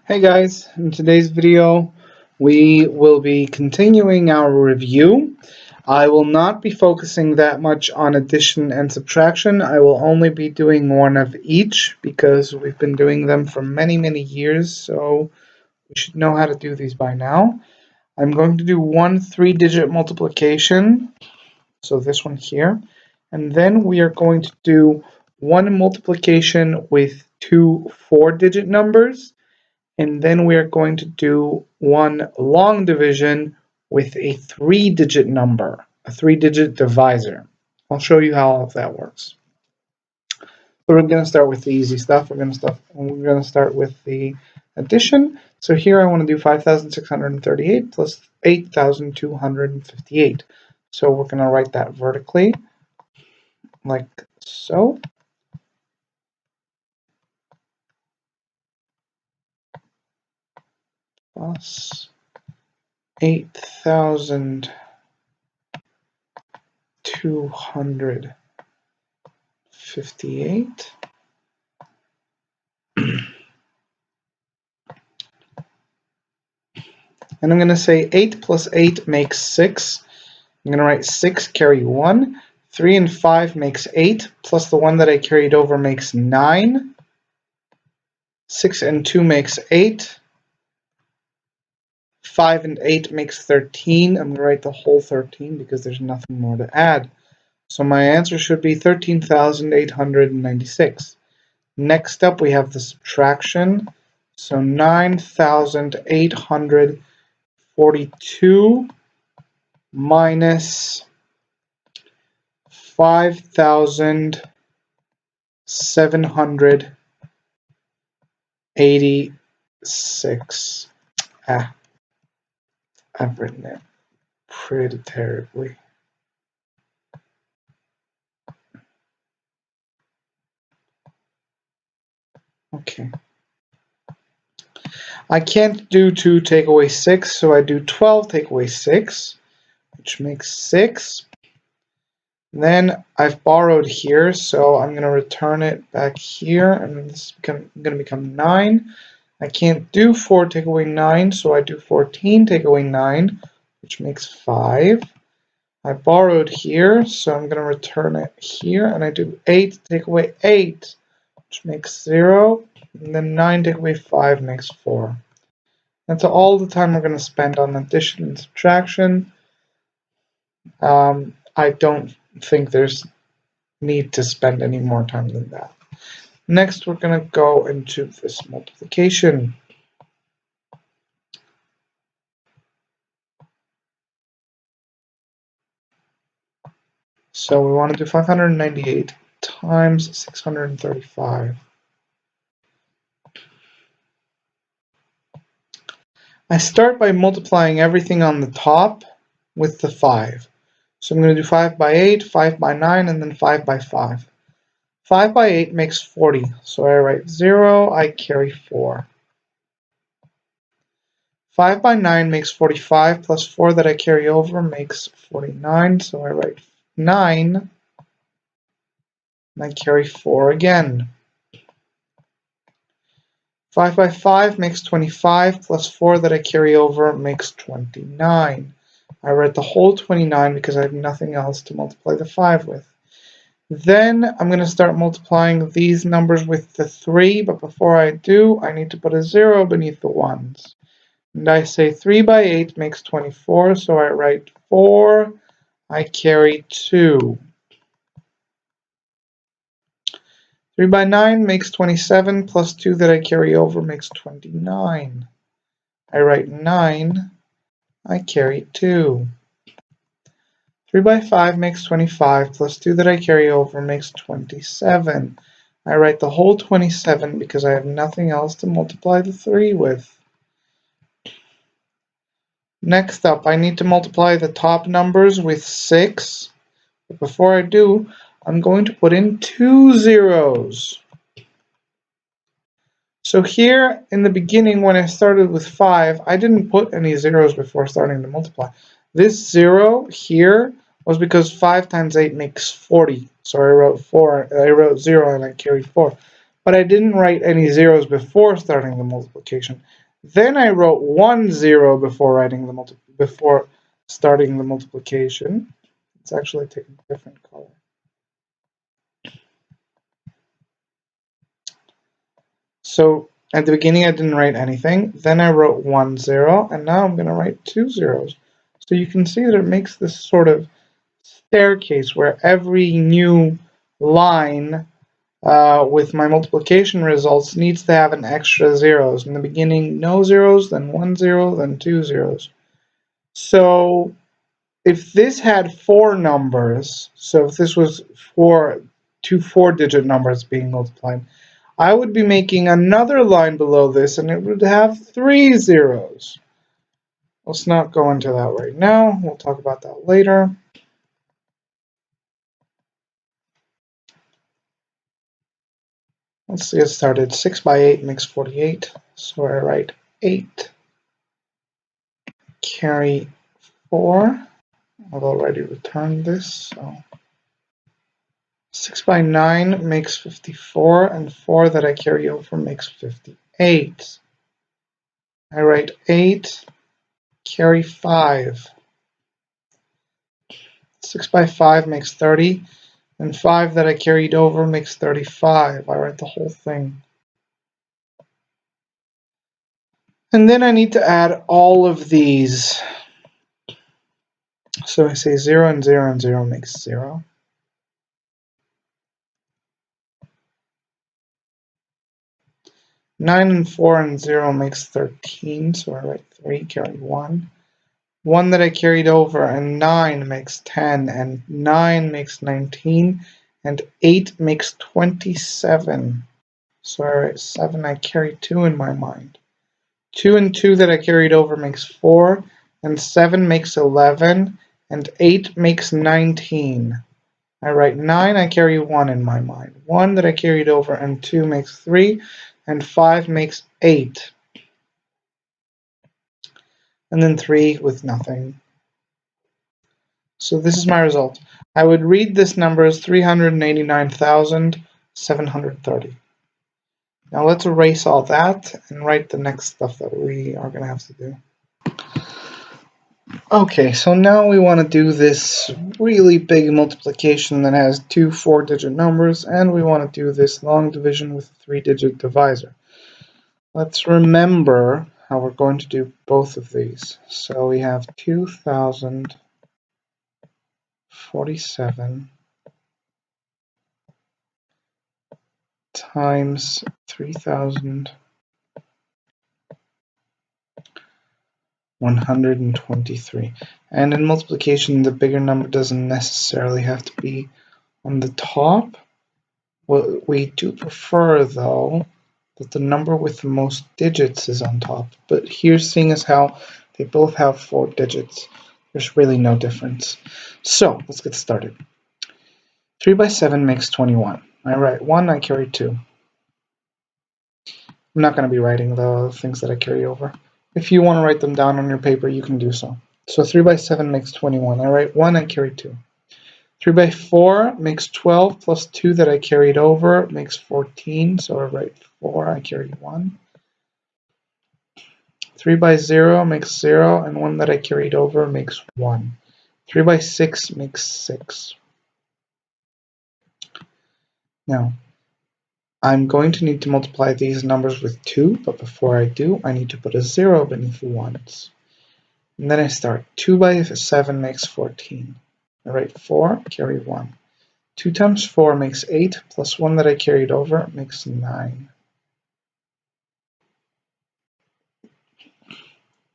Hey guys, in today's video we will be continuing our review. I will not be focusing that much on addition and subtraction. I will only be doing one of each because we've been doing them for many years, so we should know how to do these by now. I'm going to do one 3-digit multiplication, so this one here, and then we are going to do one multiplication with two 4-digit numbers. And then we are going to do one long division with a 3-digit number, a 3-digit divisor. I'll show you how all of that works. So we're going to start with the easy stuff. We're going to start with the addition. So here I want to do 5,638 plus 8,258. So we're going to write that vertically, like so. Plus 8,258. And I'm going to say 8 plus 8 makes 6. I'm going to write 6, carry 1. 3 and 5 makes 8, plus the 1 that I carried over makes 9. 6 and 2 makes 8. 5 and 8 makes 13. I'm going to write the whole 13 because there's nothing more to add. So my answer should be 13,896. Next up we have the subtraction. So 9,842 minus 5,786. I've written it pretty terribly. Okay. I can't do 2 take away 6, so I do 12 take away 6, which makes 6. Then I've borrowed here, so I'm going to return it back here, and this is going to become 9. I can't do 4 take away 9, so I do 14 take away 9, which makes 5. I borrowed here, so I'm going to return it here, and I do 8 take away 8, which makes 0, and then 9 take away 5 makes 4. That's all the time we're going to spend on addition and subtraction. I don't think there's need to spend any more time than that. Next, we're going to go into this multiplication. So we want to do 598 times 635. I start by multiplying everything on the top with the 5. So I'm going to do 5 by 8, 5 by 9, and then 5 by 5. 5 by 8 makes 40, so I write 0, I carry 4. 5 by 9 makes 45, plus 4 that I carry over makes 49, so I write 9, and I carry 4 again. 5 by 5 makes 25, plus 4 that I carry over makes 29. I write the whole 29 because I have nothing else to multiply the 5 with. Then I'm going to start multiplying these numbers with the 3, but before I do, I need to put a 0 beneath the 1s. And I say 3 by 8 makes 24, so I write 4, I carry 2. 3 by 9 makes 27, plus 2 that I carry over makes 29. I write 9, I carry 2. 3 by 5 makes 25, plus 2 that I carry over makes 27. I write the whole 27 because I have nothing else to multiply the 3 with. Next up, I need to multiply the top numbers with 6. But before I do, I'm going to put in 2 zeros. So here in the beginning, when I started with 5, I didn't put any zeros before starting to multiply. This 0 here was because 5 times 8 makes 40. So I wrote 0 and I carried 4. but I didn't write any zeros before starting the multiplication. Then I wrote 1 0 before starting the multiplication. Let's actually take a different color. So at the beginning I didn't write anything. Then I wrote 1 0, and now I'm going to write 2 zeros. So you can see that it makes this sort of staircase where every new line with my multiplication results needs to have an extra zeros. In the beginning, no zeros, then 1 0, then 2 zeros. So if this had 4 numbers, so if this was two 4-digit numbers being multiplied, I would be making another line below this, and it would have 3 zeros. Let's not go into that right now. We'll talk about that later. Let's get started. 6 by 8 makes 48. So I write 8, carry 4. I've already returned this. So 6 by 9 makes 54, and 4 that I carry over makes 58. I write 8, carry 5. 6 by 5 makes 30, and 5 that I carried over makes 35. I write the whole thing. And then I need to add all of these. So I say 0 and 0 and 0 makes 0. 9 and 4 and 0 makes 13, so I write 3, carry 1. 1 that I carried over, and 9 makes 10, and 9 makes 19, and 8 makes 27. So I write 7, I carry 2 in my mind. 2 and 2 that I carried over makes 4, and 7 makes 11, and 8 makes 19. I write 9, I carry 1 in my mind. 1 that I carried over, and 2 makes 3, and 5 makes 8. And then 3 with nothing. So this is my result. I would read this number as 389,730. Now let's erase all that and write the next stuff that we are going to have to do. Okay, so now we want to do this really big multiplication that has two 4-digit numbers, and we want to do this long division with a 3-digit divisor. Let's remember how we're going to do both of these. So we have 2,047 times 3,123. And in multiplication, the bigger number doesn't necessarily have to be on the top. What we do prefer, though, that the number with the most digits is on top. But here, seeing as how they both have 4 digits, there's really no difference. So let's get started. 3 by 7 makes 21. I write 1, I carry 2. I'm not going to be writing the things that I carry over. If you want to write them down on your paper, you can do so. So 3 by 7 makes 21. I write 1, I carry 2. 3 by 4 makes 12, plus 2 that I carried over makes 14, so I write 4, I carry 1. 3 by 0 makes 0, and 1 that I carried over makes 1. 3 by 6 makes 6. Now, I'm going to need to multiply these numbers with 2, but before I do, I need to put a 0 beneath the ones. And then I start. 2 by 7 makes 14. I write 4, carry 1. 2 times 4 makes 8, plus 1 that I carried over makes 9.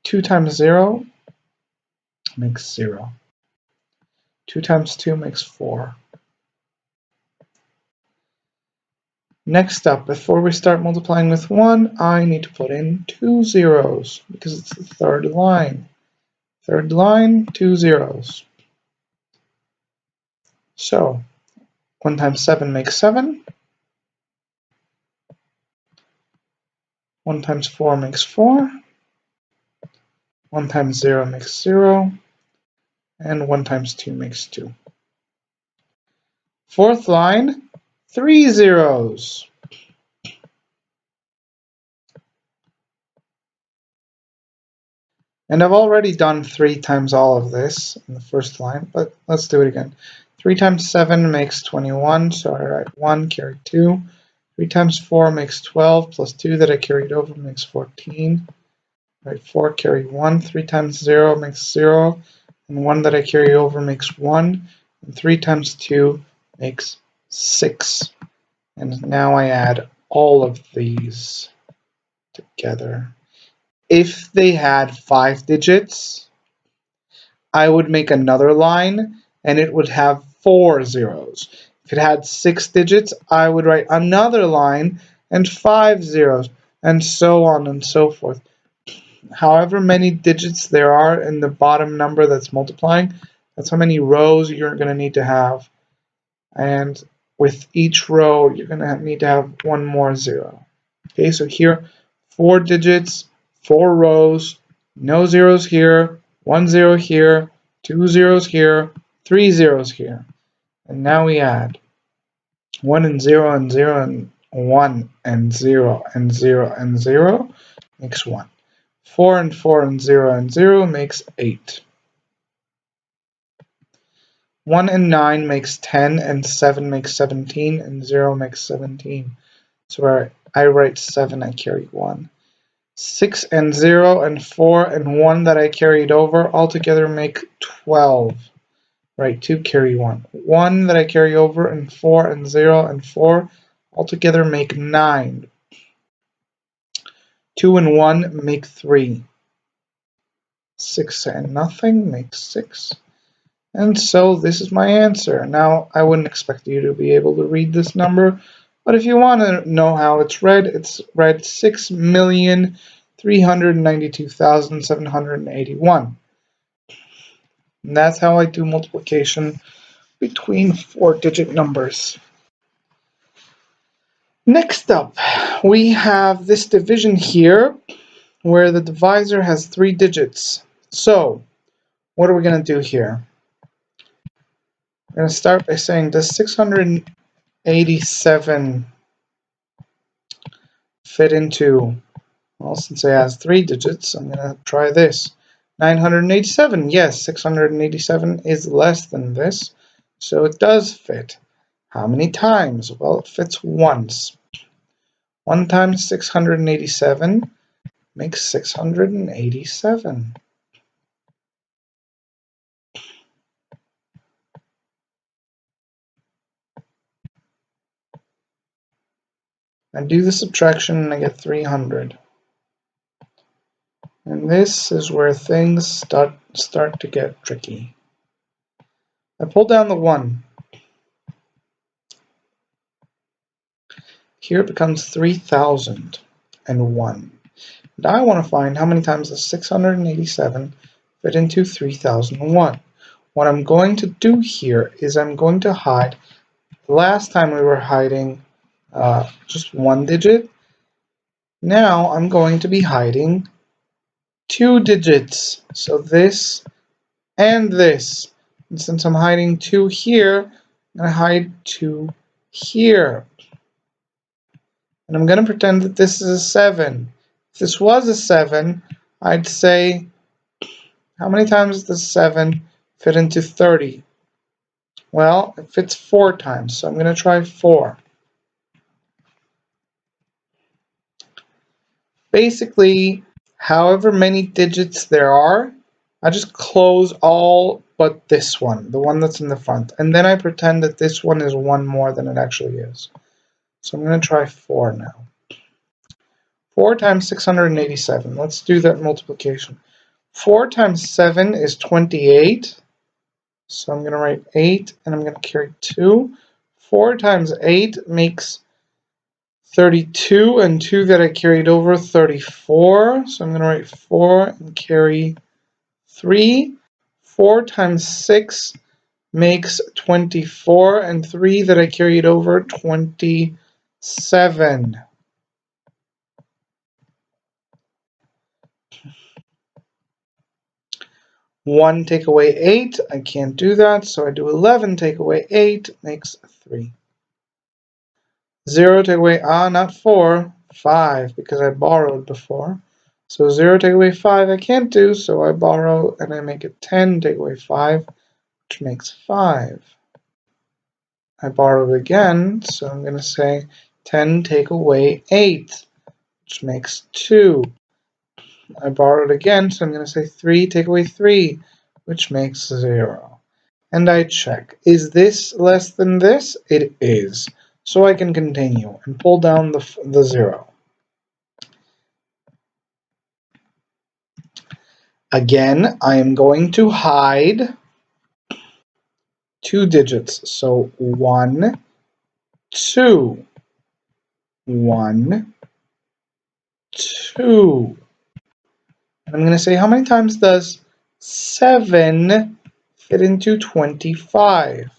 2 times 0 makes 0. 2 times 2 makes 4. Next up, before we start multiplying with 1, I need to put in 2 zeros, because it's the third line. Third line, 2 zeros. So, 1 times 7 makes 7. 1 times 4 makes 4. 1 times 0 makes 0. And 1 times 2 makes 2. Fourth line, 3 zeros. And I've already done 3 times all of this in the first line, but let's do it again. 3 times 7 makes 21, so I write 1, carry 2. 3 times 4 makes 12, plus 2 that I carried over makes 14. Right, 4 carry 1. 3 times 0 makes 0, and 1 that I carry over makes 1. And 3 times 2 makes 6. And now I add all of these together. If they had 5 digits, I would make another line and it would have 4 zeros. If it had 6 digits, I would write another line and 5 zeros, and so on and so forth. However many digits there are in the bottom number that's multiplying, that's how many rows you're going to need to have. And with each row, you're going to need to have one more zero. Okay, so here, 4 digits, 4 rows, no zeros here, 1 zero here, 2 zeros here, 3 zeros here. And now we add 1 and 0 and 0 and 1 and 0 and 0 and 0 makes 1. 4 and 4 and 0 and 0 makes 8. 1 and 9 makes 10, and 7 makes 17, and 0 makes 17. So I write 7, I carry 1. 6 and 0 and 4 and 1 that I carried over altogether make 12. Right, 2 carry 1. 1 that I carry over and 4 and 0 and 4 altogether make 9. 2 and 1 make 3. 6 and nothing makes 6. And so this is my answer. Now, I wouldn't expect you to be able to read this number, but if you want to know how it's read 6,392,781. And that's how I do multiplication between 4-digit numbers. Next up, we have this division here where the divisor has 3 digits. So, what are we going to do here? We're going to start by saying, does 687 fit into, well, since it has 3 digits, I'm going to try this. 987, yes, 687 is less than this, so it does fit. How many times? Well, it fits once. 1 times 687 makes 687. I do the subtraction and I get 300. And this is where things start to get tricky. I pull down the 1. Here it becomes 3001. And I want to find how many times does 687 fit into 3001. What I'm going to do here is I'm going to hide. Last time we were hiding just 1 digit. Now I'm going to be hiding 2 digits. So this and this. And since I'm hiding 2 here, I'm going to hide 2 here. And I'm going to pretend that this is a 7. If this was a 7, I'd say, how many times does 7 fit into 30? Well, it fits 4 times, so I'm going to try 4. Basically, however many digits there are, I just close all but this one, the one that's in the front. And then I pretend that this one is 1 more than it actually is. So I'm going to try 4 now. 4 times 687. Let's do that multiplication. 4 times 7 is 28. So I'm going to write 8, and I'm going to carry 2. 4 times 8 makes 32, and 2 that I carried over, 34. So I'm going to write 4 and carry 3. 4 times 6 makes 24, and 3 that I carried over, 27. One take away 8, I can't do that, so I do 11 take away 8 makes 3. 0 take away, not 4, 5, because I borrowed before. So 0 take away 5 I can't do, so I borrow and I make it 10 take away 5, which makes 5. I borrowed again, so I'm going to say 10 take away 8, which makes 2. I borrowed again, so I'm going to say 3 take away 3, which makes 0. And I check. Is this less than this? It is. So I can continue and pull down the 0. Again, I am going to hide 2 digits. So 1, 2. 1, 2. And I'm going to say, how many times does 7 fit into 25?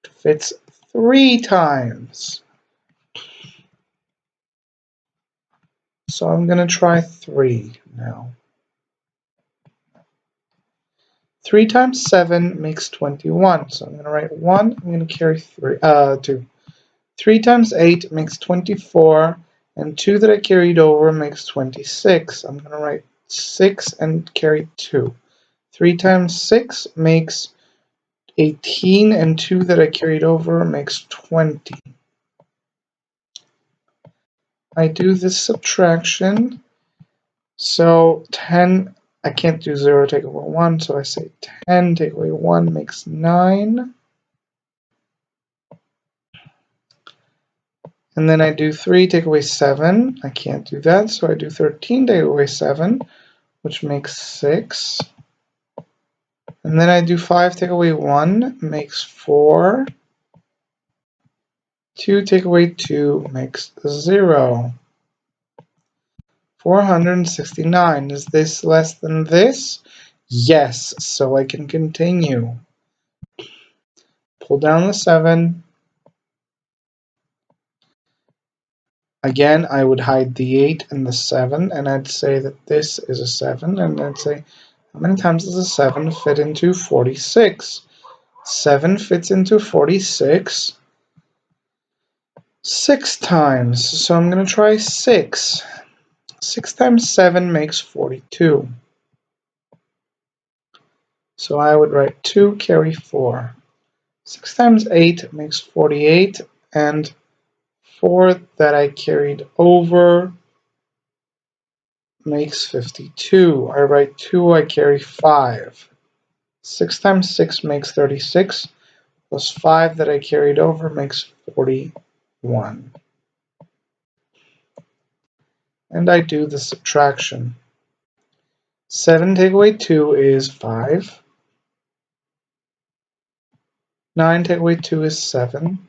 It fits 3 times. So I'm going to try 3 now. 3 times 7 makes 21. So I'm going to write 1. I'm going to carry 2. 3 times 8 makes 24. And 2 that I carried over makes 26. I'm going to write 6 and carry 2. 3 times 6 makes 18, and 2 that I carried over makes 20. I do this subtraction. So 10, I can't do 0 take away 1, so I say 10 take away 1 makes 9. And then I do 3 take away 7. I can't do that, so I do 13 take away 7, which makes 6. And then I do 5 take away 1 makes 4. 2 take away 2 makes 0. 469. Is this less than this? Yes, so I can continue. Pull down the 7. Again, I would hide the 8 and the 7, and I'd say that this is a 7, and I'd say, how many times does a 7 fit into 46? 7 fits into 46 6 times, so I'm going to try 6. 6 times 7 makes 42. So I would write 2 carry 4. 6 times 8 makes 48, and 4 that I carried over makes 52. I write 2, I carry 5. 6 times 6 makes 36, plus 5 that I carried over makes 41. And I do the subtraction. 7 take away 2 is 5. 9 take away 2 is 7.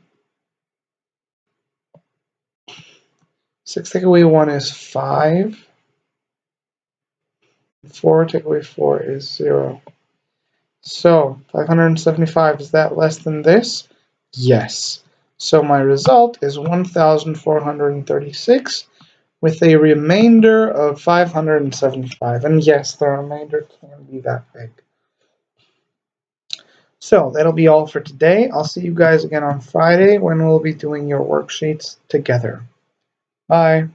6 take away 1 is 5. 4 take away 4 is 0. So 575, is that less than this? Yes. So my result is 1,436 with a remainder of 575. And yes, the remainder can be that big. So that'll be all for today. I'll see you guys again on Friday when we'll be doing your worksheets together. Bye.